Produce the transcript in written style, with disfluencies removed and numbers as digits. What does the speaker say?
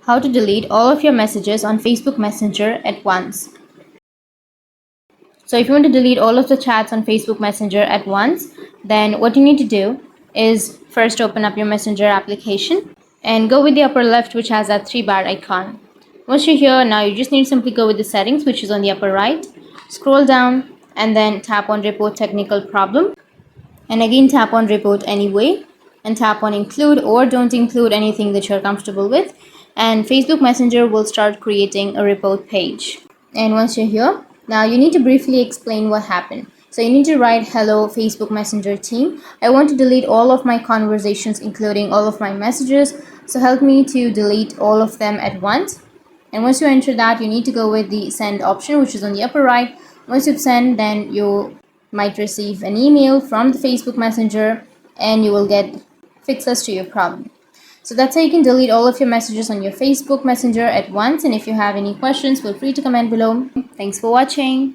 how to delete all of your messages on Facebook Messenger at once. So if you want to delete all of the chats on Facebook Messenger at once, then what you need to do is first open up your Messenger application and go with the upper left, which has that 3-bar icon. Once you're here, now you just need to simply go with the settings, which is on the upper right. Scroll down and then tap on report technical problem, and again tap on report anyway, and tap on include or don't include anything that you're comfortable with, and Facebook Messenger will start creating a report page. And once you're here, now you need to briefly explain what happened. So you need to write, hello Facebook Messenger team, I want to delete all of my conversations including all of my messages, so help me to delete all of them at once. And once you enter that, you need to go with the send option, which is on the upper right. Once you've sent, then you might receive an email from the Facebook Messenger and you will get fixes to your problem. So that's how you can delete all of your messages on your Facebook Messenger at once. And if you have any questions, feel free to comment below. Thanks for watching.